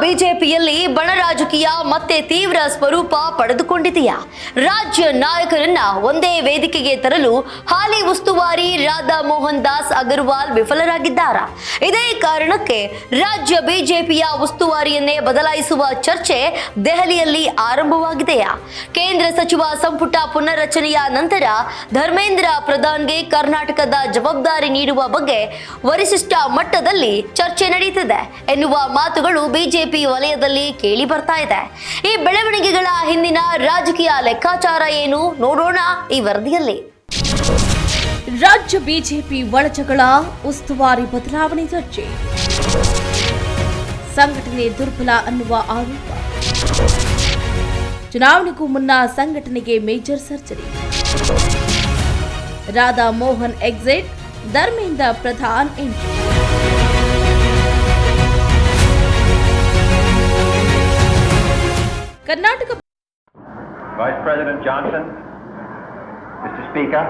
ಬಿಜೆಪಿಯಲ್ಲಿ ಬಣ ರಾಜಕೀಯ ಮತ್ತೆ ತೀವ್ರ ಸ್ವರೂಪ ಪಡೆದುಕೊಂಡಿದೆಯಾ? ರಾಜ್ಯ ನಾಯಕರನ್ನ ಒಂದೇ ವೇದಿಕೆಗೆ ತರಲು ಹಾಲಿ ಉಸ್ತುವಾರಿ ರಾಧಾ ಮೋಹನ್ ದಾಸ್ ಅಗರ್ವಾಲ್ ವಿಫಲರಾಗಿದ್ದಾರಾ? ಇದೇ ಕಾರಣಕ್ಕೆ ರಾಜ್ಯ ಬಿಜೆಪಿಯ ಉಸ್ತುವಾರಿಯನ್ನೇ ಬದಲಾಯಿಸುವ ಚರ್ಚೆ ದೆಹಲಿಯಲ್ಲಿ ಆರಂಭವಾಗಿದೆಯಾ? ಕೇಂದ್ರ ಸಚಿವ ಸಂಪುಟ ಪುನರ್ರಚನೆಯ ನಂತರ ಧರ್ಮೇಂದ್ರ ಪ್ರಧಾನ್ಗೆ ಕರ್ನಾಟಕದ ಜವಾಬ್ದಾರಿ ನೀಡುವ ಬಗ್ಗೆ ವರಿಷ್ಠ ಮಟ್ಟದಲ್ಲಿ ಚರ್ಚೆ ನಡೆಯುತ್ತಿದೆ ಎನ್ನುವ ಮಾತುಗಳು ಬಿಜೆಪಿ ವಲಯದಲ್ಲಿ ಕೇಳಿ ಬರ್ತಾ ಇದೆ. ಈ ಬೆಳವಣಿಗೆಗಳ ಹಿಂದಿನ ರಾಜಕೀಯ ಲೆಕ್ಕಾಚಾರ ಏನು ನೋಡೋಣ ಈ ವರದಿಯಲ್ಲಿ. ರಾಜ್ಯ ಬಿಜೆಪಿ ಒಳಜಗಳ ಉಸ್ತುವಾರಿ ಬದಲಾವಣೆ ಚರ್ಚೆ, ಸಂಘಟನೆ ದುರ್ಬಲ ಅನ್ನುವ ಆರೋಪ, ಚುನಾವಣೆಗೂ ಮುನ್ನ ಸಂಘಟನೆಗೆ major surgery, Radha Mohan exit, Dharmendra Pradhan entry. Karnataka Vice President Johnson, Mr. Speaker,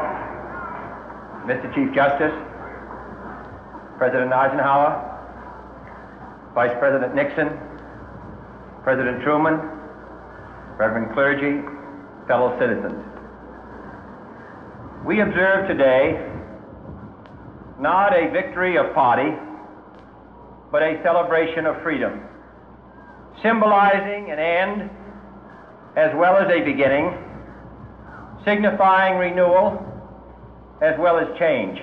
Mr. Chief Justice, President Eisenhower, Vice President Nixon, President Truman, Reverend clergy, fellow citizens. We observe today not a victory of party, but a celebration of freedom, symbolizing an end as well as a beginning, signifying renewal as well as change.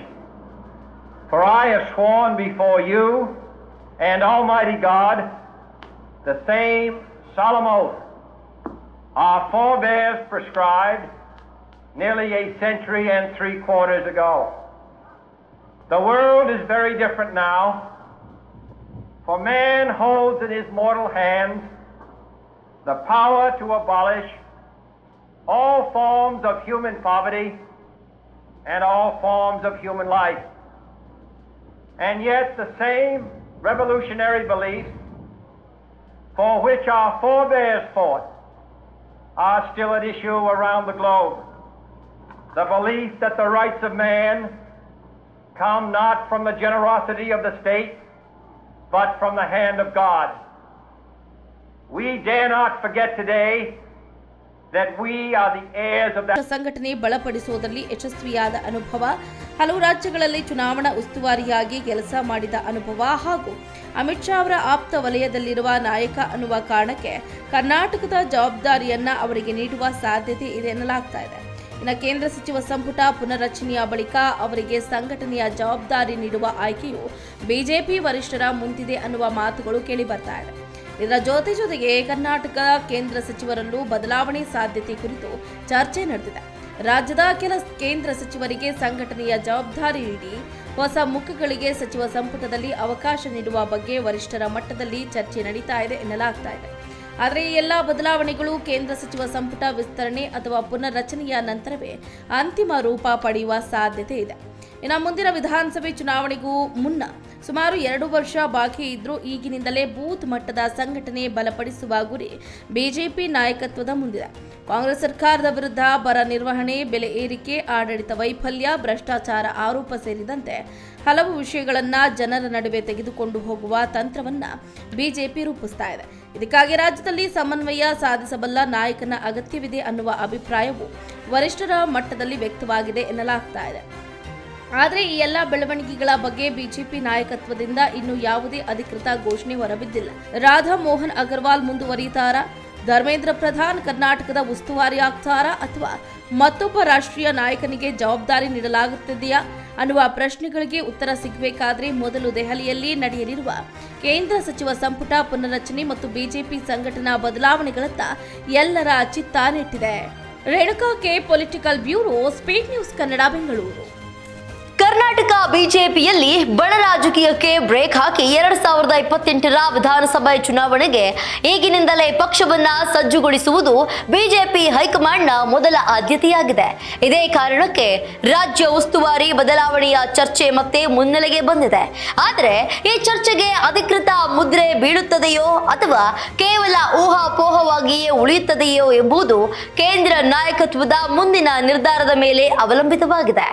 For I have sworn before you and Almighty God the same solemn oath our forebears prescribed nearly a century and 3/4 ago. The world is very different now, for man holds in his mortal hands the power to abolish all forms of human poverty and all forms of human life. And yet the same revolutionary beliefs for which our forebears fought are still at issue around the globe. The belief that the rights of man come not from the generosity of the state, but from the hand of God. We dare not forget today that we are the heirs of that. ಸಂಘಟನೆ ಬಲಪಡಿಸುವುದರಲ್ಲಿ ಯಶಸ್ವಿಯಾದ ಅನುಭವ, ಹಲವು ರಾಜ್ಯಗಳಲ್ಲಿ ಚುನಾವಣಾ ಉಸ್ತುವಾರಿಯಾಗಿ ಕೆಲಸ ಮಾಡಿದ ಅನುಭವ ಹಾಗೂ ಅಮಿತ್ ಶಾ ಅವರ ಆಪ್ತ ವಲಯದಲ್ಲಿರುವ ನಾಯಕ ಅನ್ನುವ ಕಾರಣಕ್ಕೆ ಕರ್ನಾಟಕದ ಜವಾಬ್ದಾರಿಯನ್ನ ಅವರಿಗೆ ನೀಡುವ ಸಾಧ್ಯತೆ ಇದೆ ಎನ್ನಲಾಗ್ತಾ ಇದೆ. ಇನ್ನು ಕೇಂದ್ರ ಸಚಿವ ಸಂಪುಟ ಪುನರ್ರಚನೆಯ ಬಳಿಕ ಅವರಿಗೆ ಸಂಘಟನೆಯ ಜವಾಬ್ದಾರಿ ನೀಡುವ ಆಯ್ಕೆಯು ಬಿಜೆಪಿ ವರಿಷ್ಠರ ಮುಂದಿದೆ ಅನ್ನುವ ಮಾತುಗಳು ಕೇಳಿ ಬರ್ತಾ ಇದೆ. ಇದರ ಜೊತೆಗೆ ಕರ್ನಾಟಕ ಕೇಂದ್ರ ಸಚಿವರಲ್ಲೂ ಬದಲಾವಣೆ ಸಾಧ್ಯತೆ ಕುರಿತು ಚರ್ಚೆ ನಡೆದಿದೆ. ರಾಜ್ಯದ ಕೆಲ ಕೇಂದ್ರ ಸಚಿವರಿಗೆ ಸಂಘಟನೆಯ ಜವಾಬ್ದಾರಿ ನೀಡಿ ಹೊಸ ಮುಖಗಳಿಗೆ ಸಚಿವ ಸಂಪುಟದಲ್ಲಿ ಅವಕಾಶ ನೀಡುವ ಬಗ್ಗೆ ವರಿಷ್ಠರ ಮಟ್ಟದಲ್ಲಿ ಚರ್ಚೆ ನಡೀತಾ ಇದೆ ಎನ್ನಲಾಗ್ತಾ ಇದೆ. ಆದರೆ ಈ ಎಲ್ಲ ಬದಲಾವಣೆಗಳು ಕೇಂದ್ರ ಸಚಿವ ಸಂಪುಟ ವಿಸ್ತರಣೆ ಅಥವಾ ಪುನರ್ರಚನೆಯ ನಂತರವೇ ಅಂತಿಮ ರೂಪ ಪಡೆಯುವ ಸಾಧ್ಯತೆ ಇದೆ. ಇನ್ನು ಮುಂದಿನ ವಿಧಾನಸಭೆ ಚುನಾವಣೆಗೂ ಮುನ್ನ ಸುಮಾರು 2 ವರ್ಷ ಬಾಕಿ ಇದ್ರೂ ಈಗಿನಿಂದಲೇ ಬೂತ್ ಮಟ್ಟದ ಸಂಘಟನೆ ಬಲಪಡಿಸುವ ಗುರಿ ಬಿಜೆಪಿ ನಾಯಕತ್ವದ ಮುಂದಿದೆ. ಕಾಂಗ್ರೆಸ್ ಸರ್ಕಾರದ ವಿರುದ್ಧ ಬರ ನಿರ್ವಹಣೆ, ಬೆಲೆ ಏರಿಕೆ, ಆಡಳಿತ ವೈಫಲ್ಯ, ಭ್ರಷ್ಟಾಚಾರ ಆರೋಪ ಸೇರಿದಂತೆ ಹಲವು ವಿಷಯಗಳನ್ನು ಜನರ ನಡುವೆ ತೆಗೆದುಕೊಂಡು ಹೋಗುವ ತಂತ್ರವನ್ನ ಬಿಜೆಪಿ ರೂಪಿಸ್ತಾ ಇದೆ. ಇದಕ್ಕಾಗಿ ರಾಜ್ಯದಲ್ಲಿ ಸಮನ್ವಯ ಸಾಧಿಸಬಲ್ಲ ನಾಯಕನ ಅಗತ್ಯವಿದೆ ಅನ್ನುವ ಅಭಿಪ್ರಾಯವು ವರಿಷ್ಠರ ಮಟ್ಟದಲ್ಲಿ ವ್ಯಕ್ತವಾಗಿದೆ ಎನ್ನಲಾಗ್ತಾ ಇದೆ. ಆದರೆ ಈ ಎಲ್ಲ ಬೆಳವಣಿಗೆಗಳ ಬಗ್ಗೆ ಬಿಜೆಪಿ ನಾಯಕತ್ವದಿಂದ ಇನ್ನೂ ಯಾವುದೇ ಅಧಿಕೃತ ಘೋಷಣೆ ಹೊರಬಿದ್ದಿಲ್ಲ. ರಾಧಾ ಮೋಹನ್ ಅಗರ್ವಾಲ್ ಮುಂದುವರಿಯುತ್ತಾರಾ? ಧರ್ಮೇಂದ್ರ ಪ್ರಧಾನ್ ಕರ್ನಾಟಕದ ಉಸ್ತುವಾರಿ ಆಗ್ತಾರಾ ಅಥವಾ ಮತ್ತೊಬ್ಬ ರಾಷ್ಟ್ರೀಯ ನಾಯಕನಿಗೆ ಜವಾಬ್ದಾರಿ ನೀಡಲಾಗುತ್ತಿದೆಯಾ ಅನ್ನುವ ಪ್ರಶ್ನೆಗಳಿಗೆ ಉತ್ತರ ಸಿಗಬೇಕಾದ್ರೆ ಮೊದಲು ದೆಹಲಿಯಲ್ಲಿ ನಡೆಯಲಿರುವ ಕೇಂದ್ರ ಸಚಿವ ಸಂಪುಟ ಪುನರ್ರಚನೆ ಮತ್ತು ಬಿಜೆಪಿ ಸಂಘಟನಾ ಬದಲಾವಣೆಗಳತ್ತ ಎಲ್ಲರ ಚಿತ್ತ ನೆಟ್ಟಿದೆ. Renuka K, political bureau, speed news Kannada, Bengaluru. Karnataka ಬಿಜೆಪಿಯಲ್ಲಿ ಬಣ ರಾಜಕೀಯಕ್ಕೆ ಬ್ರೇಕ್ ಹಾಕಿ 2028ರ ವಿಧಾನಸಭೆ ಚುನಾವಣೆಗೆ ಈಗಿನಿಂದಲೇ ಪಕ್ಷವನ್ನ ಸಜ್ಜುಗೊಳಿಸುವುದು ಬಿಜೆಪಿ ಹೈಕಮಾಂಡ್ನ ಮೊದಲ ಆದ್ಯತೆಯಾಗಿದೆ. ಇದೇ ಕಾರಣಕ್ಕೆ ರಾಜ್ಯ ಉಸ್ತುವಾರಿ ಬದಲಾವಣೆಯ ಚರ್ಚೆ ಮತ್ತೆ ಮುನ್ನೆಲೆಗೆ ಬಂದಿದೆ. ಆದರೆ ಈ ಚರ್ಚೆಗೆ ಅಧಿಕೃತ ಮುದ್ರೆ ಬೀಳುತ್ತದೆಯೋ ಅಥವಾ ಕೇವಲ ಊಹಾಪೋಹವಾಗಿಯೇ ಉಳಿಯುತ್ತದೆಯೋ ಎಂಬುದು ಕೇಂದ್ರ ನಾಯಕತ್ವದ ಮುಂದಿನ ನಿರ್ಧಾರದ ಮೇಲೆ ಅವಲಂಬಿತವಾಗಿದೆ.